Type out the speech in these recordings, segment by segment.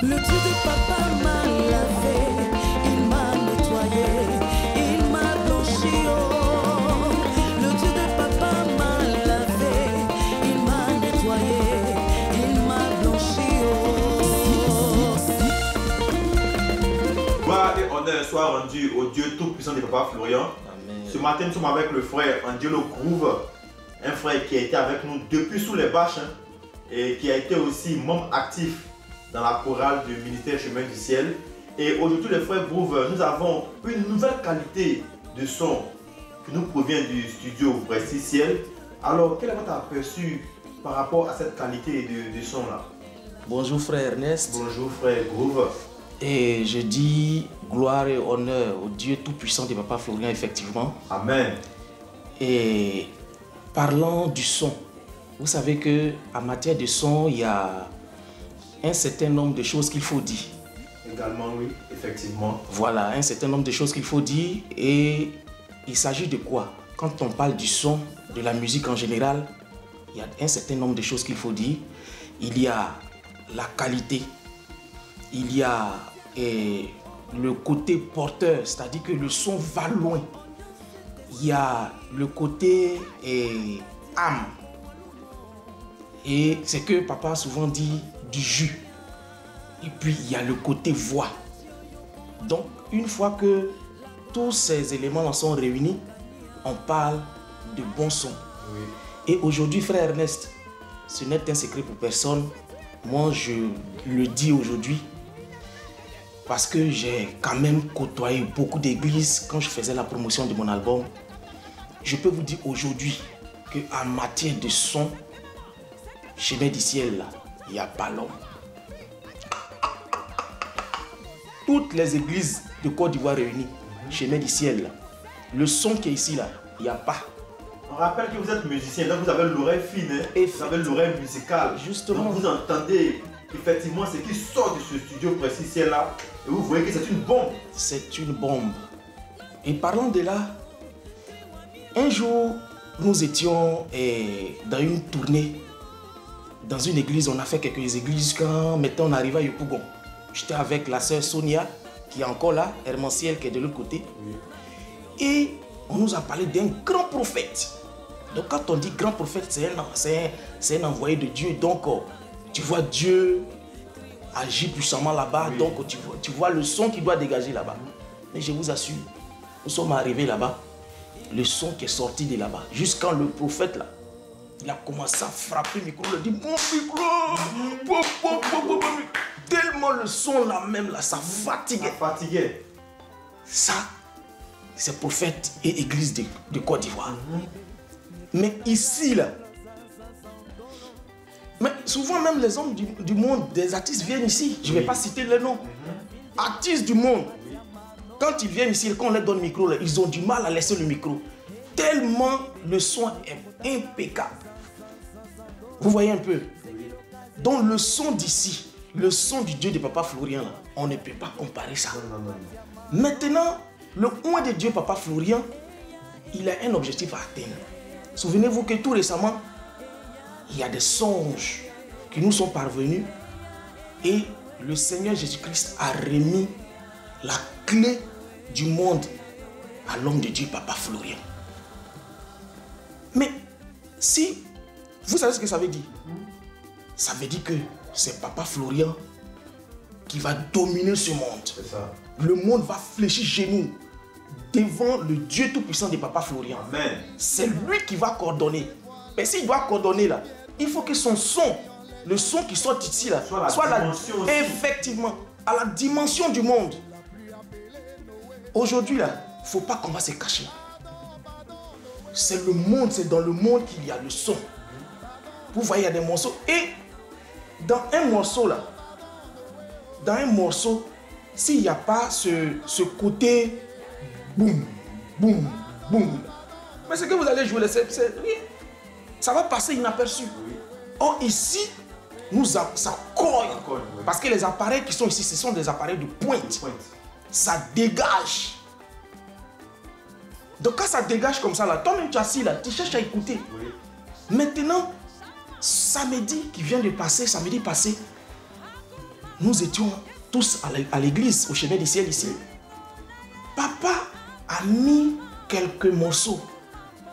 Le Dieu de papa m'a lavé, il m'a nettoyé, il m'a blanchi. Oh, le Dieu de papa m'a lavé, il m'a nettoyé, il m'a blanchi. Oh. Gloire et honneur soit rendu au Dieu tout-puissant de papa Florian. Amen. Ce matin, nous sommes avec le frère Angelo Groove, un frère qui a été avec nous depuis sous les bâches et qui a été aussi membre actif dans la chorale du ministère Chemin du Ciel. Et aujourd'hui, les frères Groove, nous avons une nouvelle qualité de son qui nous provient du studio Voici Ciel. Alors, quel est votre aperçu par rapport à cette qualité de son là? Bonjour frère Ernest. Bonjour frère Groove. Et je dis gloire et honneur au Dieu tout-puissant de papa Florian, effectivement. Amen. Et parlant du son, vous savez qu'en matière de son, il y a un certain nombre de choses qu'il faut dire. Également, oui, effectivement. Voilà, un certain nombre de choses qu'il faut dire. Et il s'agit de quoi? Quand on parle du son, de la musique en général, il y a un certain nombre de choses qu'il faut dire. Il y a la qualité, il y a le côté porteur, c'est-à-dire que le son va loin. Il y a le côté âme. Et c'est que papa souvent dit du jus. Et puis il y a le côté voix. Donc une fois que tous ces éléments sont réunis, on parle de bon son. Oui. Et aujourd'hui, frère Ernest, ce n'est un secret pour personne. Moi, je le dis aujourd'hui parce que j'ai quand même côtoyé beaucoup d'églises quand je faisais la promotion de mon album. Je peux vous dire aujourd'hui qu'en matière de son, Chemin du Ciel, là, il n'y a pas l'homme. Toutes les églises de Côte d'Ivoire réunies, Chemin du Ciel, là, le son qui est ici, là, il n'y a pas. On rappelle que vous êtes musicien, donc vous avez l'oreille fine, hein? Vous avez l'oreille musicale. Justement. Donc vous entendez effectivement ce qui sort de ce studio précis là, et vous voyez que c'est une bombe. C'est une bombe. Et parlant de là, un jour, nous étions dans une tournée, dans une église. On a fait quelques églises quand maintenant on arrivait à Yopougon. J'étais avec la sœur Sonia, qui est encore là, Hermanciel, qui est de l'autre côté. Oui. Et on nous a parlé d'un grand prophète. Donc quand on dit grand prophète, c'est un envoyé de Dieu. Donc tu vois Dieu agir puissamment là-bas. Oui. Donc tu vois le son qui doit dégager là-bas. Mais je vous assure, nous sommes arrivés là-bas. Le son qui est sorti de là-bas. Jusqu'à le prophète là, il a commencé à frapper le micro. Il a dit mon micro. Tellement le son là même là, ça fatiguait. Ça fatiguait. Ça, c'est prophète et église de Côte d'Ivoire. Mais ici là, mais souvent même les hommes du monde, des artistes viennent ici. Je ne vais pas citer les noms. Artistes du monde. Quand ils viennent ici, quand on leur donne le micro, là, ils ont du mal à laisser le micro. Tellement le son est impeccable. Vous voyez un peu? Donc le son d'ici, le son du Dieu de papa Florian, là, on ne peut pas comparer ça. Non. Maintenant, le oint de Dieu papa Florian, il a un objectif à atteindre. Souvenez-vous que tout récemment, il y a des songes qui nous sont parvenus et le Seigneur Jésus-Christ a remis la clé du monde à l'homme de Dieu, papa Florian. Mais si, vous savez ce que ça veut dire? Ça veut dire que c'est papa Florian qui va dominer ce monde. C'est ça. Le monde va fléchir genoux devant le Dieu tout-puissant de papa Florian. Amen. C'est lui qui va coordonner. Mais s'il doit coordonner là, il faut que son son, le son qui sort ici là, soit effectivement à la dimension du monde. Aujourd'hui là, il ne faut pas qu'on va se cacher. C'est le monde, c'est dans le monde qu'il y a le son. Vous voyez, il y a des morceaux. Et dans un morceau là, s'il n'y a pas ce côté boum, boum, boum, mais ce que vous allez jouer, ça va passer inaperçu. Oui. Or ici, ça colle. Oui. Parce que les appareils qui sont ici, ce sont des appareils de pointe. Ça dégage. Donc quand ça dégage comme ça, là, toi-même tu es assis là, tu cherches à écouter. Oui. Maintenant, samedi qui vient de passer, samedi passé, nous étions tous à l'église, au chemin du ciel ici. Papa a mis quelques morceaux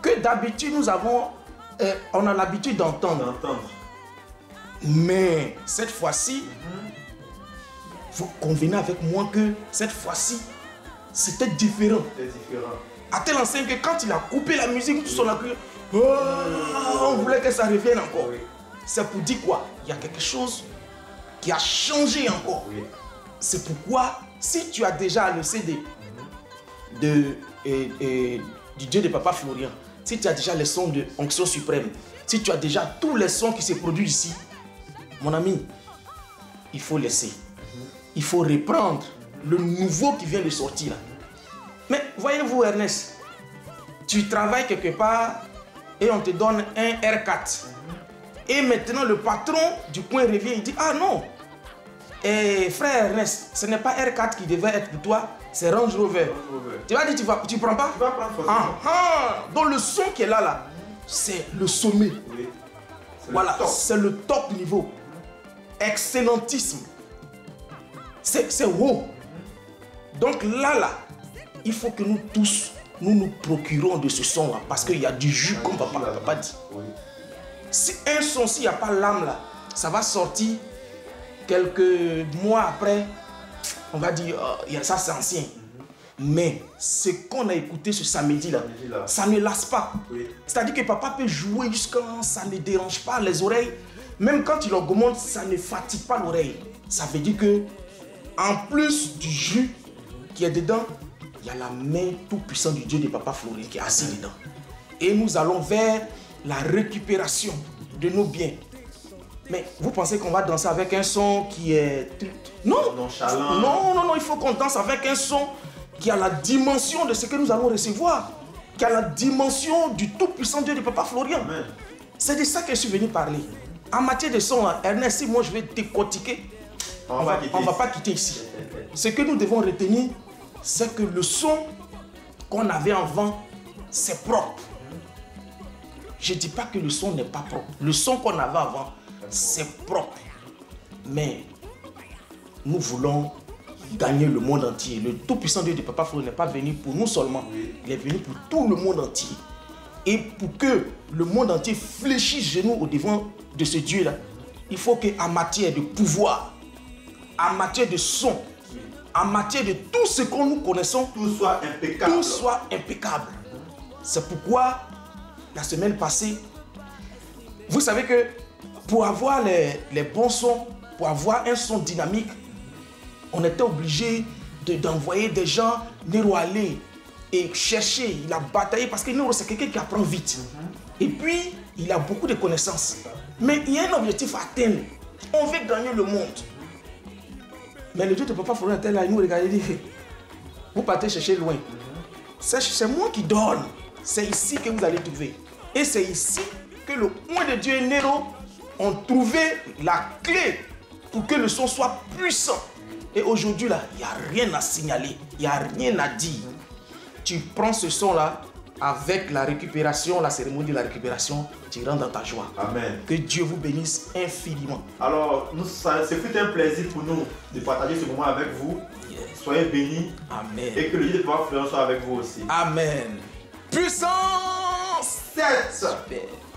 que d'habitude nous avons, on a l'habitude d'entendre. Mais cette fois-ci, vous convenez avec moi que cette fois-ci, c'était différent. À tel enseigne que quand il a coupé la musique, tout son accru, on voulait que ça revienne encore. C'est pour dire quoi? Il y a quelque chose qui a changé encore. C'est pourquoi, si tu as déjà le CD du Dieu de Papa Florian, si tu as déjà les sons de Onction Suprême, si tu as déjà tous les sons qui se produisent ici, mon ami, il faut laisser. Il faut reprendre le nouveau qui vient de sortir. Mais voyez-vous, Ernest, tu travailles quelque part et on te donne un R4. Et maintenant, le patron du coin revient, il dit, ah non, frère Ernest, ce n'est pas R4 qui devait être pour toi, c'est Range Rover. Tu vas dire, tu prends pas? Tu vas prendre forcément. Donc le son qui est là, c'est le sommet. Voilà, c'est le top niveau. Excellentisme. C'est haut. Donc là, il faut que nous tous, nous procurons de ce son-là. Parce qu'il y a du jus, comme papa dit. Si un son, s'il n'y a pas l'âme là, ça va sortir quelques mois après. On va dire, ça c'est ancien. Mais ce qu'on a écouté ce samedi-là, ça ne lasse pas. C'est-à-dire que papa peut jouer jusqu'à ça ne dérange pas les oreilles. Même quand il augmente, ça ne fatigue pas l'oreille. Ça veut dire que, en plus du jus qui est dedans, il y a la main tout puissante du Dieu de Papa Florian qui est assis dedans. Et nous allons vers la récupération de nos biens. Mais vous pensez qu'on va danser avec un son qui est... Non, non, il faut qu'on danse avec un son qui a la dimension de ce que nous allons recevoir, qui a la dimension du tout-puissant Dieu de Papa Florian. C'est de ça que je suis venu parler. En matière de son, Ernest, si moi je vais décortiquer, on ne va pas quitter ici. Ce que nous devons retenir, c'est que le son qu'on avait avant, c'est propre. Je ne dis pas que le son n'est pas propre. Le son qu'on avait avant, c'est propre. Mais nous voulons gagner le monde entier. Le tout-puissant Dieu de Papa Florian n'est pas venu pour nous seulement. Il est venu pour tout le monde entier. Et pour que le monde entier fléchisse genoux au devant de ce Dieu-là, il faut qu'en matière de pouvoir, en matière de son, en matière de tout ce que nous connaissons, tout soit impeccable. Tout soit impeccable. C'est pourquoi, la semaine passée, vous savez que pour avoir les bons sons, pour avoir un son dynamique, on était obligé d'envoyer des gens Nero aller et chercher. Il a bataillé parce que Nero, c'est quelqu'un qui apprend vite. Et puis, il a beaucoup de connaissances. Mais il y a un objectif à atteindre. On veut gagner le monde. Mais le Dieu de Papa Florian était là, il nous regardait et dit, vous partez chercher loin. C'est moi qui donne. C'est ici que vous allez trouver. Et c'est ici que le point de Dieu et Nero ont trouvé la clé pour que le son soit puissant. Et aujourd'hui, là, il n'y a rien à signaler. Il n'y a rien à dire. Tu prends ce son-là avec la récupération, la cérémonie de la récupération, tu rentres dans ta joie. Amen. Que Dieu vous bénisse infiniment. Alors, ce fut un plaisir pour nous de partager ce moment avec vous. Soyez bénis. Amen. Et que le Dieu de Papa Florian soit avec vous aussi. Amen. Puissance 7. Super.